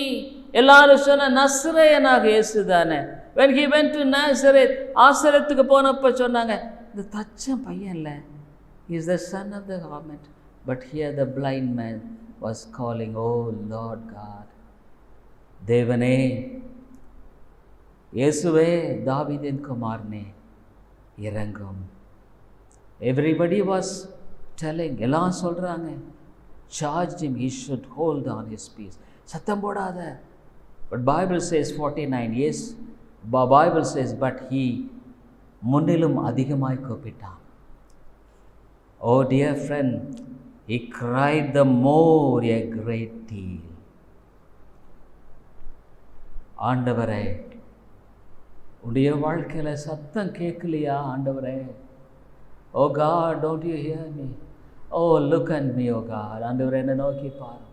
Speaker 1: எல்லாரும் சொன்ன நசரேயனாக இயேசு தானே. When he went to Nazareth, ஆசரத்துக்கு போனப்ப சொன்னாங்க, இந்த தச்சன் பையன் இல்லை, he is the son of the government. But here the blind man was calling, oh Lord God, தேவனே, இயேசுவே தாவீதின் குமாரனே இரங்கும். Everybody was telling, எல்லாம் சொல்றாங்க, charged him he should hold on his peace. சத்தம் போடாத. But Bible says 49, yes, Bible says, but he முன்னிலும் அதிகமாய் கூப்பிட்டான். Oh dear friend, he cried the more a great deal. ஆண்டவரே, உடைய வாழ்க்கையில சத்தம் கேட்கலையா ஆண்டவரே? Oh God, don't you hear me? Oh, look at me, oh God. ஆண்டவரே, என்னை நோக்கி பாரு.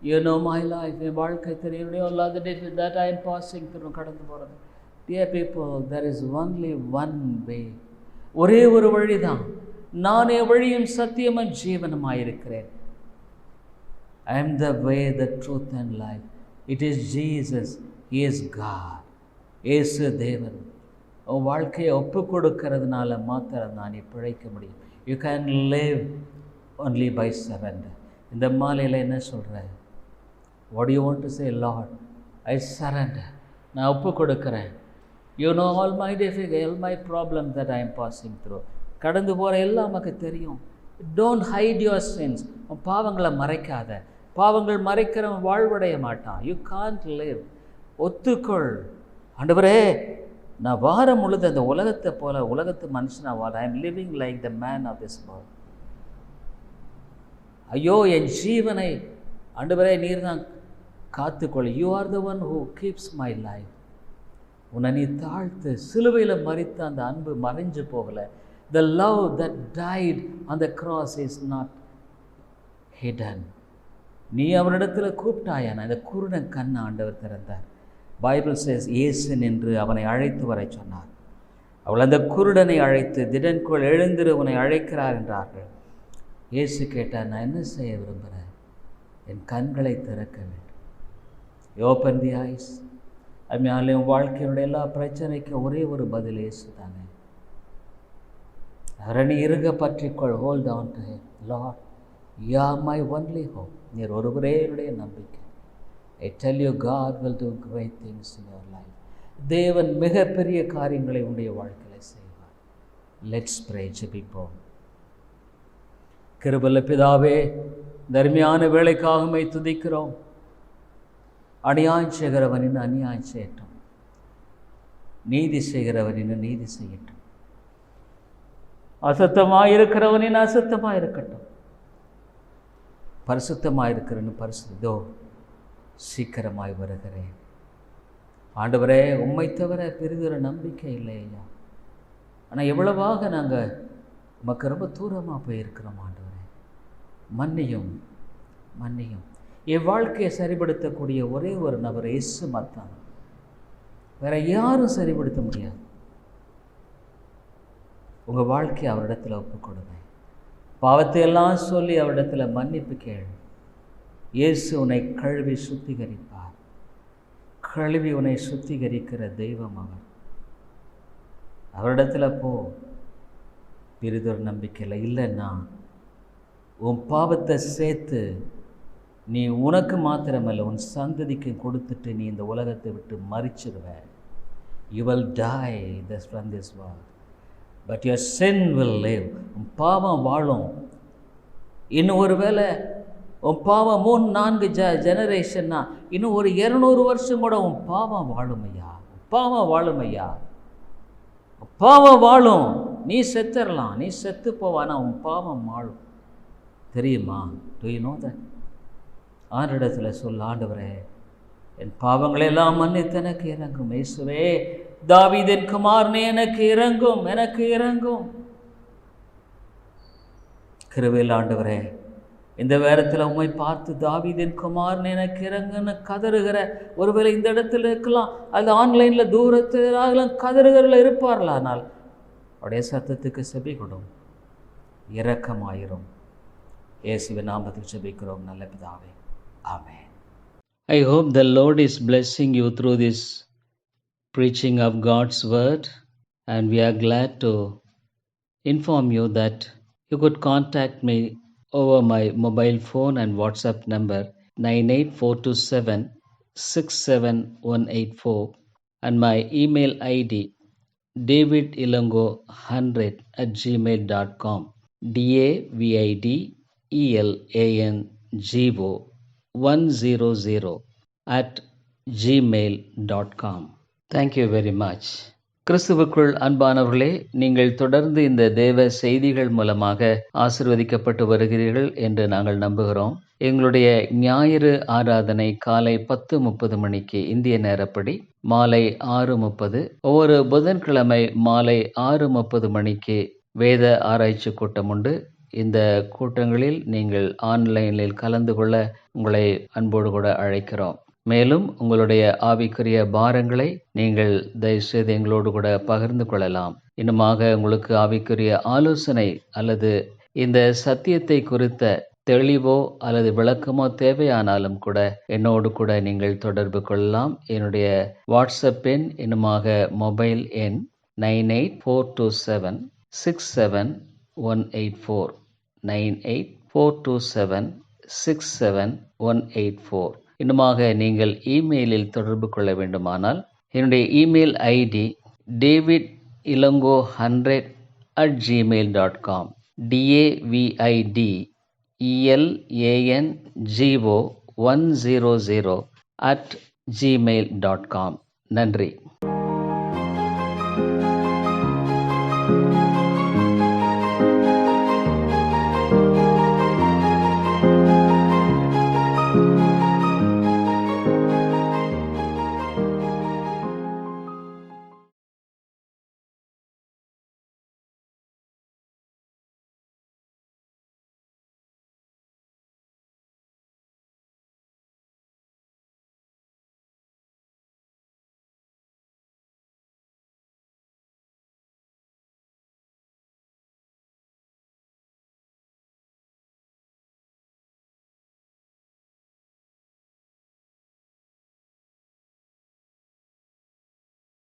Speaker 1: You know my life. என் வாழ்க்கை தெரியும். all the days that I am passing through, கடந்து போறது. Dear people, there is only one way. ஒரே ஒரு வழிதான். நானே வழியும் சத்தியமும் ஜீவனுமாயிருக்கிறேன். I am the way, the truth and life. It is Jesus. He is God. இயேசு தேவன். உன் வாழ்க்கையை ஒப்பு கொடுக்கறதுனால மாத்திரம் நான் பிழைக்க முடியும். You can live only by surrender. இந்த மாலையில் என்ன சொல்கிறேன்? What do you want to say? Lord, I surrender. நான் ஒப்பு கொடுக்குறேன். You know all my difficulties, all my problems that I am passing through. கடந்து போகிற எல்லாம் நமக்கு தெரியும். Don't hide your sins. உன் பாவங்களை மறைக்காத. பாவங்கள் மறைக்கிறவன் வாழ்வடைய மாட்டான். You can't live. ஒத்துக்கொள். ஆண்டவரே, நான் வாரம் முழுது அந்த உலகத்தை போல உலகத்து மனுஷனாக வாழ. I am living like the man of this world. ஐயோ, என் ஜீவனை ஆண்டவரே நீர் தான் காத்துக்கொள். You are the one who keeps my life. உன்னை நீ தாழ்த்து. சிலுவையில் மரித்த அந்த அன்பு மறைஞ்சு போகலை. The love that died on the cross is not hidden. நீ அவனிடத்தில் கூப்பிட்டாயான இந்த குருடன் கண் ஆண்டவர் திறந்தார். பைபிள் சேஸ் இயேசு நின்று அவனை அழைத்து வர சொன்னார். அவள் அந்த குருடனை அழைத்து, திடன்கொள், எழுந்திரு, உன்னை அழைக்கிறார் என்றார்கள். இயேசு கேட்டார், நான் என்ன செய்ய விரும்புகிறேன்? என் கண்களை திறக்க வேண்டும். Open the eyes. அதனால உன் வாழ்க்கையினுடைய எல்லா பிரச்சனைக்கும் ஒரே ஒரு பதில் இயேசு தானே. அவரை இறுக பற்றிக்கொள். Hold on to him. Lord, you are my only hope. நீர் ஒருவரே என்னுடைய நம்பிக்கை. I tell you, God will do great things in your life. தேவன் மிகப்பெரிய காரியங்களை உடைய வாழ்க்கையில் செய்வார். Let's pray. ஜெபிப்போம். கிருபையுள்ள பிதாவே, தர்மியான வேலைக்காகவே துதிக்கிறோம். அநியாயம் செய்கிறவனின் அநியாயம் செய்யட்டும், நீதி செய்கிறவனின் நீதி செய்யட்டும், அசுத்தமாக இருக்கிறவனின் அசுத்தமாக இருக்கட்டும், பரிசுத்தமாக இருக்கிறவன் பரிசுத்தோ சீக்கிரமாய் வருகிறேன். ஆண்டவரே, உம்மை தவிர பெரிதொரு நம்பிக்கை இல்லை ஐயா. ஆனால் எவ்வளவாக நாங்கள் உமக்கு ரொம்ப தூரமாக போயிருக்கிறோம் ஆண்டவரே. மன்னியும், மன்னியும். என் வாழ்க்கையை சரிப்படுத்தக்கூடிய ஒரே ஒரு நபர் இயேசு மாத்தான். வேற யாரும் சரிப்படுத்த முடியாது. உங்கள் வாழ்க்கையை அவரிடத்தில் ஒப்புக் கொடுங்க. பாவத்தை எல்லாம் சொல்லி அவரிடத்தில் மன்னிப்பு கேளு. இயேசு உன்னை கழுவி சுத்திகரிப்பார். கழுவி உன்னை சுத்திகரிக்கிற தெய்வம் அவர். அவரிடத்தில் போ. பிரிதொரு நம்பிக்கையில் இல்லைன்னா உன் பாவத்தை சேர்த்து நீ உனக்கு மாத்திரமல்ல உன் சந்ததிக்கு கொடுத்துட்டு நீ இந்த உலகத்தை விட்டு மரிச்சிடுவ. You will die from this world, but your sin will live. உன் பாவம் வாழும். இன்னும் ஒரு வேளை உன் பாவம் 3-4 ஜெனரேஷன்னா இன்னும் ஒரு 200 வருஷம் கூட உன் பாவம் வாழும் ஐயா. பாவம் வாழும் ஐயா. பாவம் வாழும். நீ செத்துடலாம், நீ செத்து போவானா, உன் பாவம் வாழும். தெரியுமா? Do you know that? ஆண்டவரிடத்தில் சொல்ல, ஆண்டவரே என் பாவங்களெல்லாம் மன்னித்து எனக்கு இறங்கும். இயேசுவே, தாவீதின் குமாரனே எனக்கு இறங்கும், எனக்கு இறங்கும். கிருபையில் ஆண்டவரே, இந்த வேரத்தில் உம்மை பார்த்து தாவீதின் குமாரனே எனக்கு இறங்குன்னு கதறுகிற ஒருவேளை இந்த இடத்துல இருக்கலாம், அது ஆன்லைனில் தூரத்தில் கதறுகளில் இருப்பார்களா? ஆனால் அவருடைய சத்தத்துக்கு செவி கொடும். இரக்கமாயிரும். இயேசுவின் நாமத்தில் ஜெபிக்கிறோம் நல்ல பிதாவே. Amen. I hope the Lord is blessing you through this preaching of God's word, and we are glad to inform you that you could contact me over my mobile phone and WhatsApp number 98427-67184 and my email ID davidilongo100@gmail.com davidilongo100@gmail.com. Thank you very much. கிறிஸ்துவுக்குள் அன்பானவர்களே, நீங்கள் தொடர்ந்து இந்த தேவ செய்திகள் மூலமாக ஆசீர்வதிக்கப்பட்டு வருகிறீர்கள் என்று நாங்கள் நம்புகிறோம். எங்களுடைய ஞாயிறு ஆராதனை காலை 10:30 மணிக்கு இந்திய நேரப்படி, மாலை 6:30, ஒவ்வொரு புதன்கிழமை மாலை 6:30 மணிக்கு வேத ஆராய்ச்சி கூட்டம் உண்டு. இந்த கூட்டங்களில் நீங்கள் ஆன்லைனில் கலந்து கொள்ள உங்களை அன்போடு கூட அழைக்கிறோம். மேலும் உங்களுடைய ஆவிக்குரிய பாரங்களை நீங்கள் தயவுசெய்து எங்களோடு கூட பகிர்ந்து கொள்ளலாம். இன்னுமாக உங்களுக்கு ஆவிக்குரிய ஆலோசனை அல்லது இந்த சத்தியத்தை குறித்த தெளிவோ அல்லது விளக்கமோ தேவையானாலும் கூட என்னோடு கூட நீங்கள் தொடர்பு கொள்ளலாம். என்னுடைய வாட்ஸ்அப் எண் இன்னுமாக மொபைல் எண் 9842767184 9842767184. இன்னுமாக நீங்கள் இமெயிலில் தொடர்பு கொள்ள வேண்டுமானால் என்னுடைய இமெயில் ஐடி davidilongo100@gmail.com davidElango100@gmail.com. நன்றி.